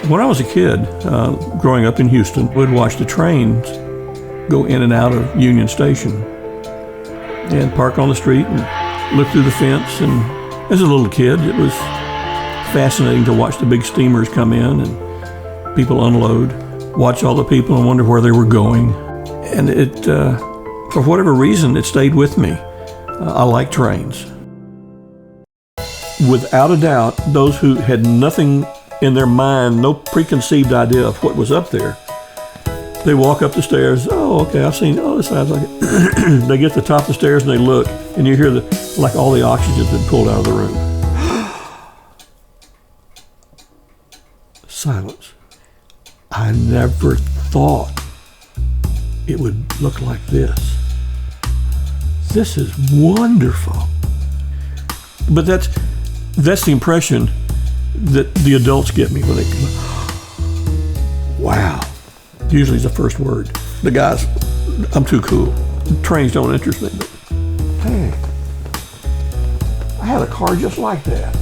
When I was a kid, growing up in Houston, we'd watch the trains go in and out of Union Station and park on the street and look through the fence. And as a little kid, it was fascinating to watch the big steamers come in and people unload, watch all the people and wonder where they were going. And it, for whatever reason, it stayed with me. I like trains. Without a doubt, those who had nothing in their mind, no preconceived idea of what was up there, they walk up the stairs. Oh, okay, I've seen, oh, this sounds like it. They get to the top of the stairs and they look, and you hear like all the oxygen's been pulled out of the room. Silence. I never thought it would look like this. This is wonderful. But that's the impression that the adults get me when they come. Wow. Usually is the first word. The guys, I'm too cool. Trains don't interest me. But hey, I had a car just like that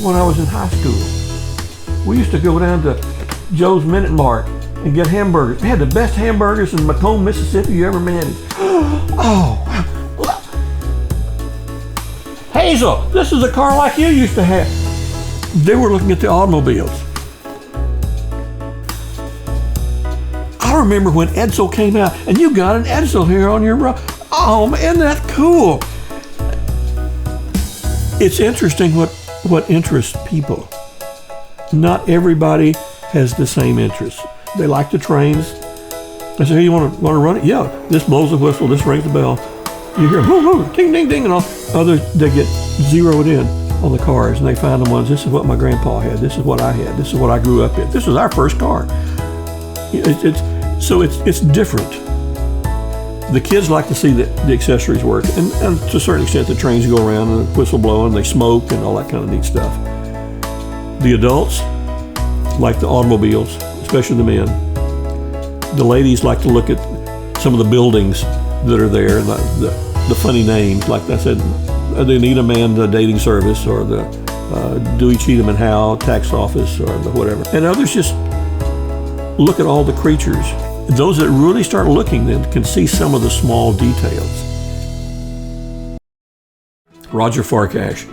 when I was in high school. We used to go down to Joe's Minute Mart and get hamburgers. They had the best hamburgers in Macomb, Mississippi you ever managed. Oh. Hazel, this is a car like you used to have. They were looking at the automobiles. I remember when Edsel came out, and you got an Edsel here on your road. Oh, man, isn't that cool? It's interesting what interests people. Not everybody has the same interests. They like the trains. I say, hey, you want to run it? Yeah, this blows the whistle, this rings the bell. You hear boom, boom, ding, ding, ding, and all. Others, they get zeroed in on the cars, and they find the ones, this is what my grandpa had, this is what I had, this is what I grew up in. This was our first car. It's different. The kids like to see the accessories work, and to a certain extent the trains go around and the whistle blow and they smoke and all that kind of neat stuff. The adults like the automobiles, especially the men. The ladies like to look at some of the buildings that are there, and the funny names, like I said, the Anita Man dating service, or the Dewey Cheatham and Howe tax office, or the whatever. And others just look at all the creatures. Those that really start looking then can see some of the small details. Roger Farkash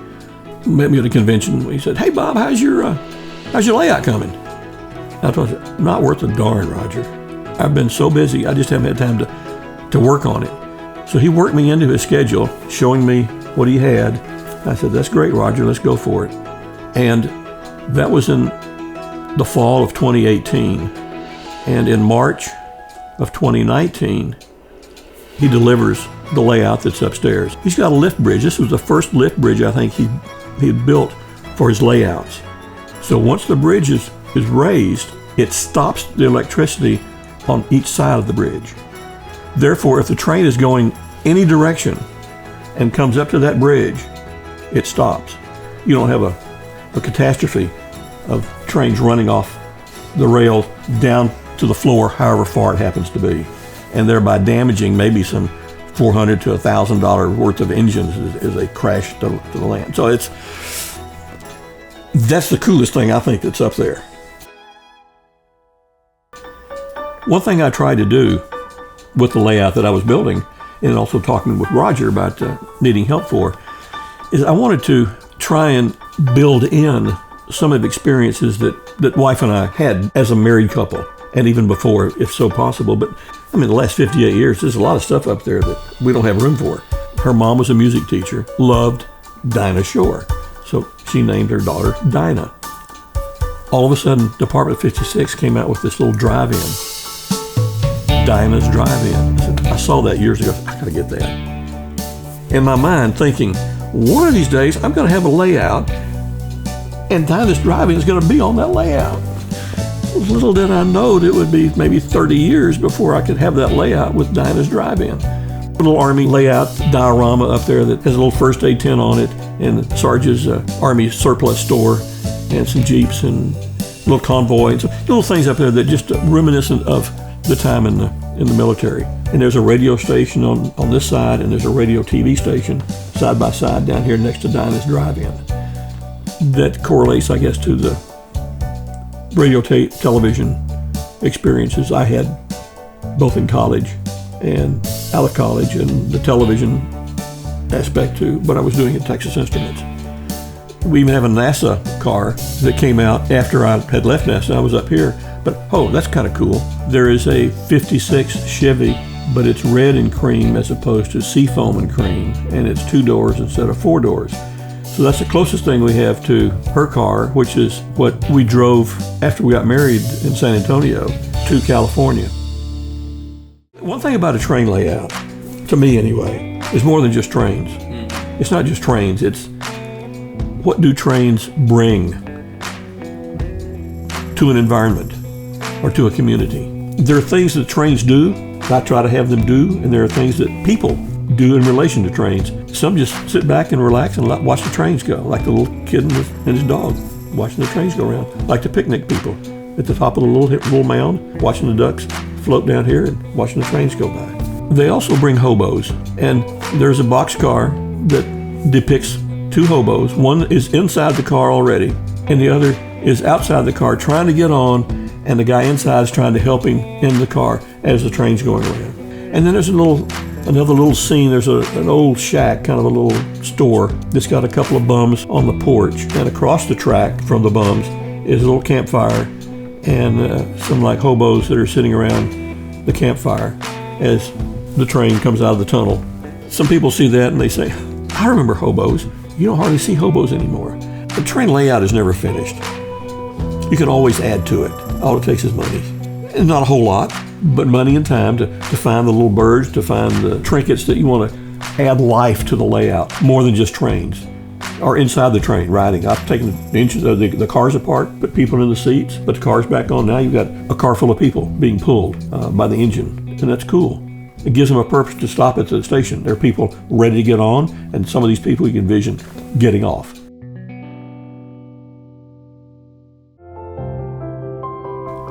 met me at a convention. He said, hey Bob, how's your layout coming? I told him, not worth a darn, Roger. I've been so busy, I just haven't had time to work on it. So he worked me into his schedule, showing me what he had. I said, that's great, Roger, let's go for it. And that was in the fall of 2018. And in March of 2019, he delivers the layout that's upstairs. He's got a lift bridge. This was the first lift bridge I think he had built for his layouts. So once the bridge is raised, it stops the electricity on each side of the bridge. Therefore, if the train is going any direction and comes up to that bridge, it stops. You don't have a catastrophe of trains running off the rail down to the floor, however far it happens to be, and thereby damaging maybe some $400 to $1,000 worth of engines as they crash to the land. So that's the coolest thing I think that's up there. One thing I tried to do with the layout that I was building, and also talking with Roger about needing help for, is I wanted to try and build in some of the experiences that wife and I had as a married couple, and even before, if so possible. But I mean, the last 58 years, there's a lot of stuff up there that we don't have room for. Her mom was a music teacher, loved Dinah Shore, so she named her daughter Dinah. All of a sudden, Department 56 came out with this little drive-in, Dinah's Drive-In. I saw that years ago. I gotta get that. In my mind, thinking, one of these days, I'm gonna have a layout, and Dinah's Drive-In is gonna be on that layout. Little did I know it would be maybe 30 years before I could have that layout with Dinah's Drive-In. A little Army layout diorama up there that has a little first aid tent on it, and Sarge's Army surplus store, and some Jeeps and a little convoy, and some little things up there that just reminiscent of the time in the military. And there's a radio station on this side, and there's a radio TV station side by side down here next to Dinah's Drive-In. That correlates, I guess, to the radio, television experiences I had both in college and out of college, and the television aspect too, but I was doing it at Texas Instruments. We even have a NASA car that came out after I had left NASA. I was up here, but that's kind of cool. There is a 56 Chevy, but it's red and cream as opposed to seafoam and cream, and it's 2 doors instead of 4 doors. So that's the closest thing we have to her car, which is what we drove after we got married in San Antonio to California. One thing about a train layout, to me anyway, is more than just trains. It's not just trains, it's what do trains bring to an environment or to a community. There are things that trains do, I try to have them do, and there are things that people do in relation to trains. Some just sit back and relax and watch the trains go, like the little kid and his dog watching the trains go around, like the picnic people at the top of the little mound, watching the ducks float down here and watching the trains go by. They also bring hobos, and there's a boxcar that depicts 2 hobos. One is inside the car already, and the other is outside the car trying to get on, and the guy inside is trying to help him in the car as the train's going around. And then there's another little scene. There's an old shack, kind of a little store that's got a couple of bums on the porch, and across the track from the bums is a little campfire and some like hobos that are sitting around the campfire as the train comes out of the tunnel. Some people see that and they say, I remember hobos. You don't hardly see hobos anymore. The train layout is never finished. You can always add to it. All it takes is money. And not a whole lot, but money and time to find the little birds, to find the trinkets that you want to add life to the layout, more than just trains. Or inside the train, riding. I've taken the cars apart, put people in the seats, put the cars back on. Now you've got a car full of people being pulled by the engine, and that's cool. It gives them a purpose to stop at the station. There are people ready to get on, and some of these people you can envision getting off.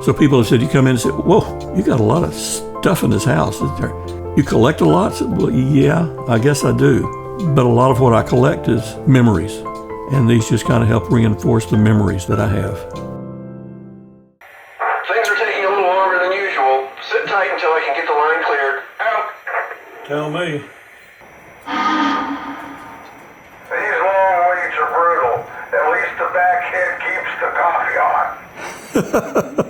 So people have said, you come in and say, whoa, you got a lot of stuff in this house, isn't there? You collect a lot? I said, well, yeah, I guess I do. But a lot of what I collect is memories, and these just kind of help reinforce the memories that I have. Things are taking a little longer than usual. Sit tight until I can get the line cleared. Out. Tell me. These long waits are brutal. At least the back head keeps the coffee on.